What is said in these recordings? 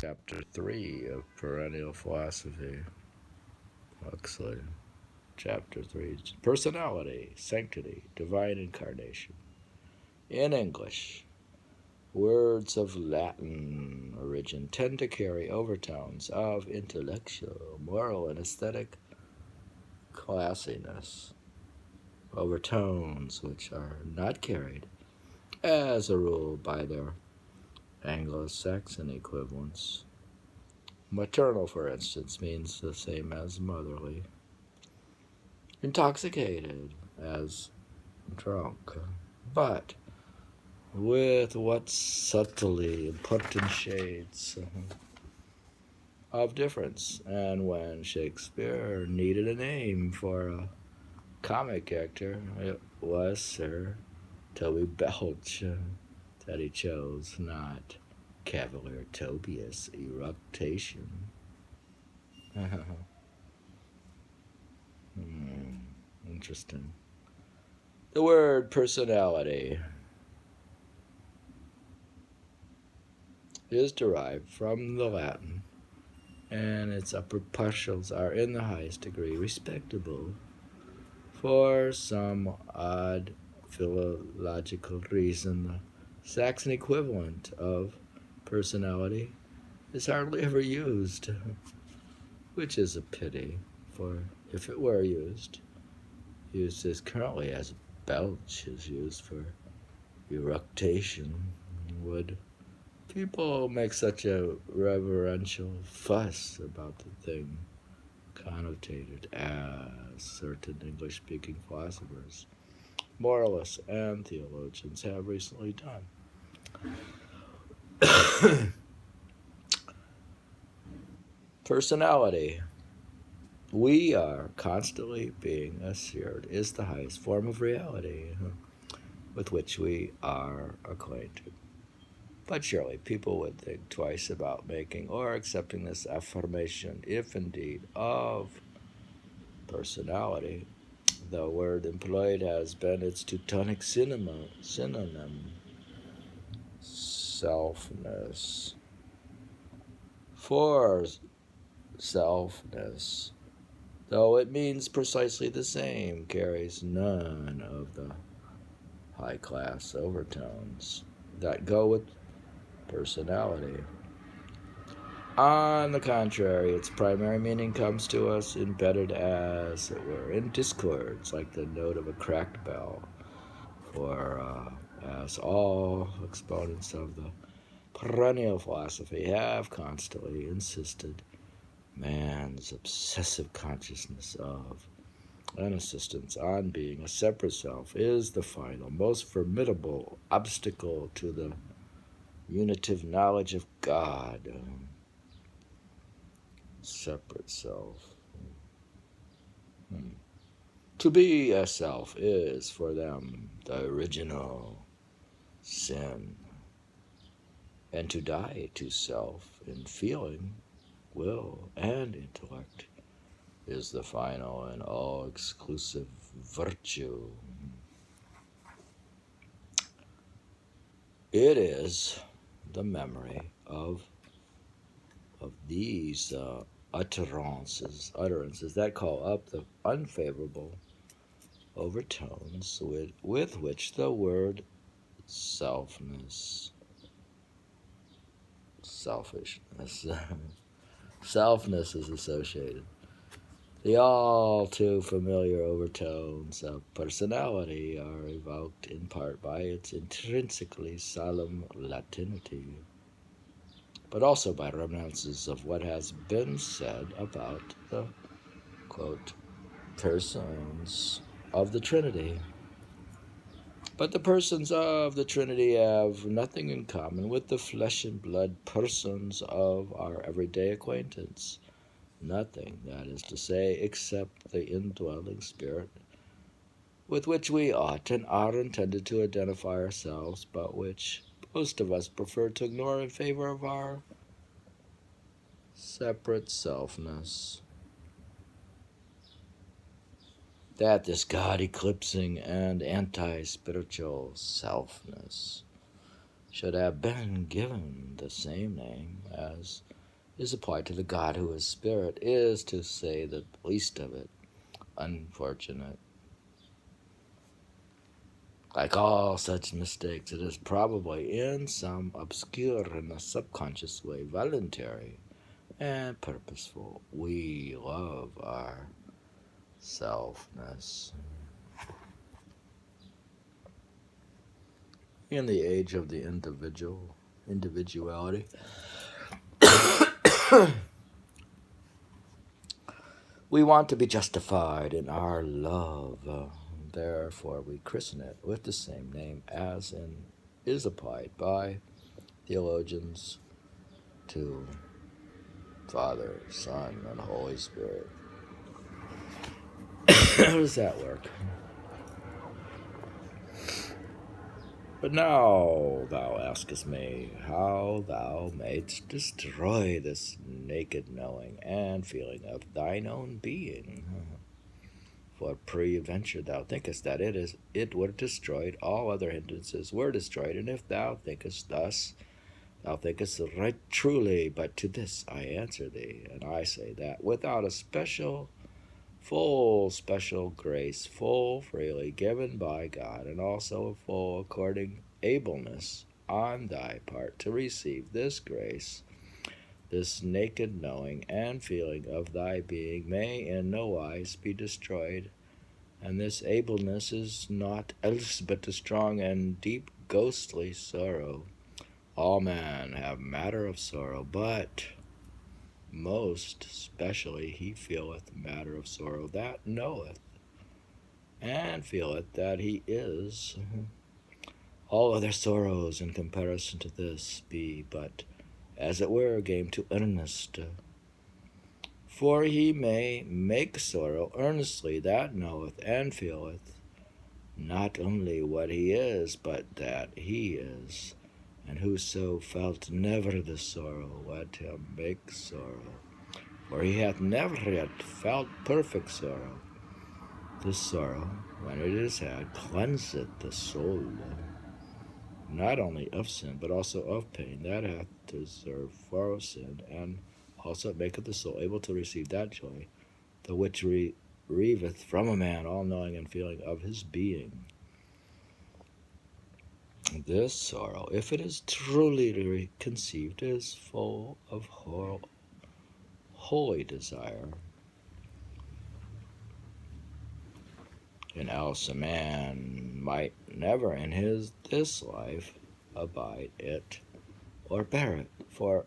Chapter 3 of Perennial Philosophy, Huxley. Chapter 3, Personality, Sanctity, Divine Incarnation. In English, words of Latin origin tend to carry overtones of intellectual, moral, and aesthetic classiness, overtones which are not carried, as a rule, by their Anglo-Saxon equivalents. Maternal, for instance, means the same as motherly. Intoxicated as drunk, but with what subtly important shades of difference. And when Shakespeare needed a name for a comic character, it was Sir Toby Belch that he chose, not Cavalier Tobias Eructation. Interesting. The word personality is derived from the Latin, and its upper partials are in the highest degree respectable. For some odd philological reason, the Saxon equivalent of personality is hardly ever used, which is a pity, for if it were used as currently as belch is used for eructation, would people make such a reverential fuss about the thing connotated as certain English-speaking philosophers, moralists, and theologians have recently done. Personality, we are constantly being assured, is the highest form of reality with which we are acquainted. But surely people would think twice about making or accepting this affirmation, if indeed of personality. The word employed has been its Teutonic synonym, selfness. For selfness, though it means precisely the same, carries none of the high-class overtones that go with personality. On the contrary, its primary meaning comes to us embedded, as it were, in discords, like the note of a cracked bell. For as all exponents of the perennial philosophy have constantly insisted, man's obsessive consciousness of and insistence on being a separate self is the final, most formidable obstacle to the unitive knowledge of God. Separate self. To be a self is, for them, the original sin. And to die to self in feeling, will, and intellect is the final and all-exclusive virtue. It is the memory of these utterances that call up the unfavorable overtones with which the word selfness, selfishness, selfness is associated. The all too familiar overtones of personality are evoked in part by its intrinsically solemn Latinity, but also by reminiscences of what has been said about the, quote, persons of the Trinity. But the persons of the Trinity have nothing in common with the flesh and blood persons of our everyday acquaintance. Nothing, that is to say, except the indwelling spirit with which we ought and are intended to identify ourselves, but which most of us prefer to ignore in favor of our separate selfness. That this God-eclipsing and anti-spiritual selfness should have been given the same name as is applied to the God who is spirit, is, to say the least of it, unfortunate. Like all such mistakes, it is probably in some obscure and a subconscious way voluntary and purposeful. We love our selfness. In the age of the individuality, we want to be justified in our love. Therefore, we christen it with the same name as is applied by theologians to Father, Son, and Holy Spirit. How does that work? But now thou askest me how thou mayst destroy this naked knowing and feeling of thine own being. For peradventure thou thinkest that it were destroyed, all other hindrances were destroyed, and if thou thinkest thus, thou thinkest right truly. But to this I answer thee, and I say that without a full special grace, full freely given by God, and also a full according ableness on thy part to receive this grace, this naked knowing and feeling of thy being may in no wise be destroyed, and this ableness is naught else but the strong and deep ghostly sorrow. All men have matter of sorrow, but most especially he feeleth matter of sorrow that knoweth and feeleth that he is. All other sorrows in comparison to this be but, as it were, game to earnest. For he may make sorrow earnestly that knoweth and feeleth not only what he is, but that he is. And whoso felt never the sorrow, let him make sorrow. For he hath never yet felt perfect sorrow. This sorrow, when it is had, cleanseth the soul, not only of sin, but also of pain that hath deserved for sin, and also it maketh the soul able to receive that joy, the which reaveth from a man all knowing and feeling of his being. This sorrow, if it is truly conceived, is full of holy desire, and else a man might never in this life abide it or bear it. For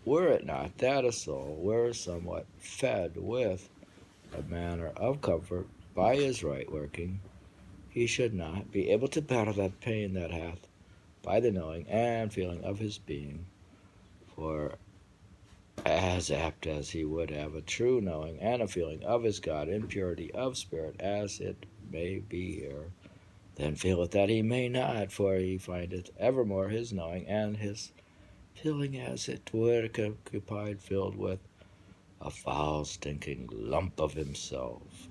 were it not that a soul were somewhat fed with a manner of comfort by his right working, he should not be able to bear that pain that hath by the knowing and feeling of his being. For as apt as he would have a true knowing and a feeling of his God in purity of spirit, as it may be here, then feeleth that he may not, for he findeth evermore his knowing and his feeling as it were occupied, filled with a foul stinking lump of himself.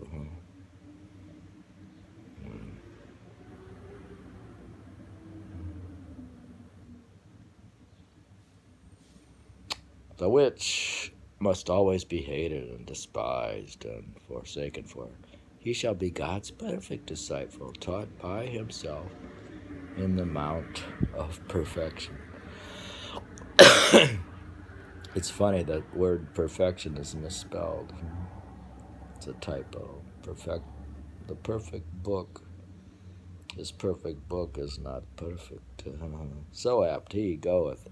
The which must always be hated and despised and forsaken, for he shall be God's perfect disciple, taught by himself in the mount of perfection. It's funny that word perfection is misspelled. It's a typo. The perfect book. His perfect book is not perfect. So apt he goeth,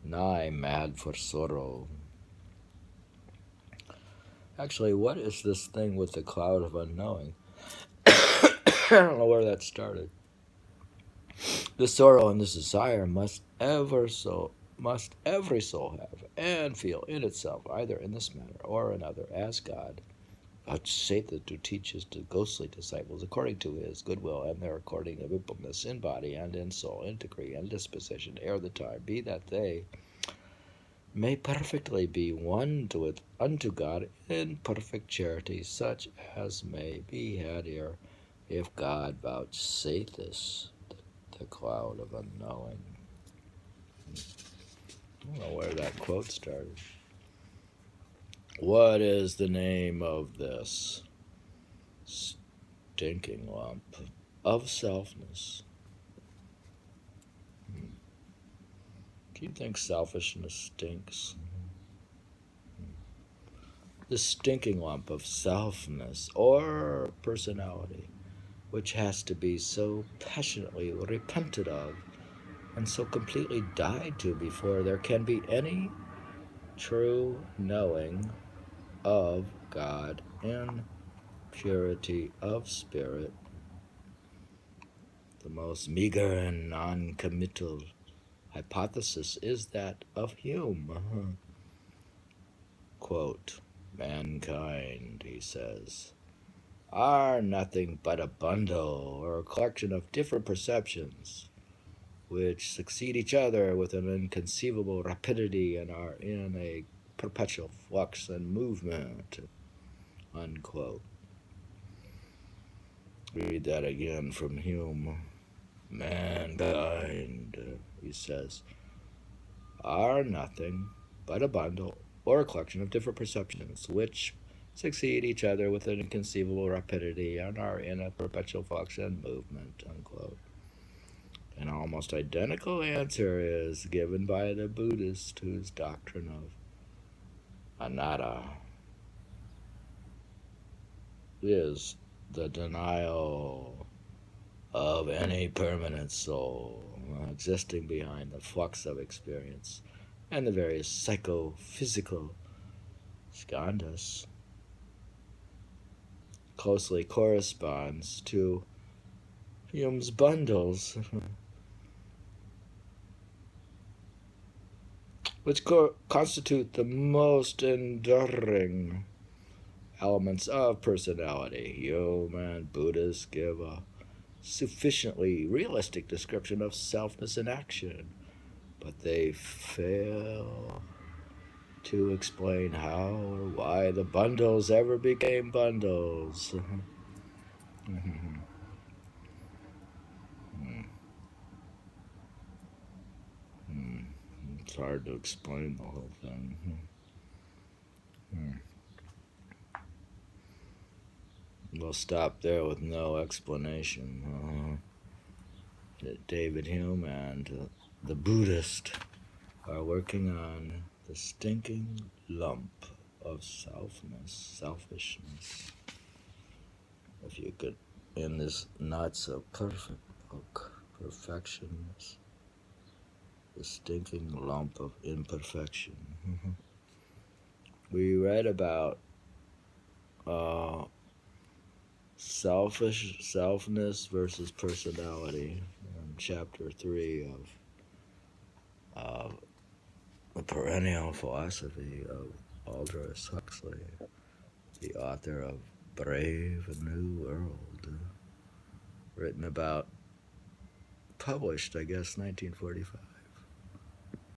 nigh mad for sorrow. Actually, what is this thing with the cloud of unknowing? I don't know where that started. The sorrow and this desire must every soul have and feel in itself, either in this manner or another, as God vouchsafeth to teach his ghostly disciples according to his goodwill and their according of implements in body and in soul, in degree and disposition, ere the time be that they may perfectly be one unto God in perfect charity, such as may be had here, if God vouchsafeth the cloud of unknowing. I don't know where that quote started. What is the name of this stinking lump of selfness? Do you think selfishness stinks? This stinking lump of selfness or personality, which has to be so passionately repented of and so completely died to before there can be any true knowing of God in purity of spirit. The most meager and non-committal hypothesis is that of Hume. Quote, mankind, he says, are nothing but a bundle or a collection of different perceptions which succeed each other with an inconceivable rapidity and are in a perpetual flux and movement, unquote. Read that again from Hume. Mankind, he says, are nothing but a bundle or a collection of different perceptions which succeed each other with an inconceivable rapidity and are in a perpetual flux and movement, unquote. An almost identical answer is given by the Buddhist, whose doctrine of anatta is the denial of any permanent soul existing behind the flux of experience and the various psychophysical skandhas, closely corresponds to Hume's bundles, which constitute the most enduring elements of personality. Hume and Buddhists give a sufficiently realistic description of selfness in action, but they fail to explain how or why the bundles ever became bundles. It's hard to explain the whole thing. We'll stop there with no explanation. David Hume and the Buddhist are working on the stinking lump of selfishness. If you could, in this not so perfect book, Perfectionness, the stinking lump of imperfection. We read about selfness versus personality in chapter 3 of the Perennial Philosophy of Aldous Huxley, the author of Brave New World, written about, published, I guess, 1945.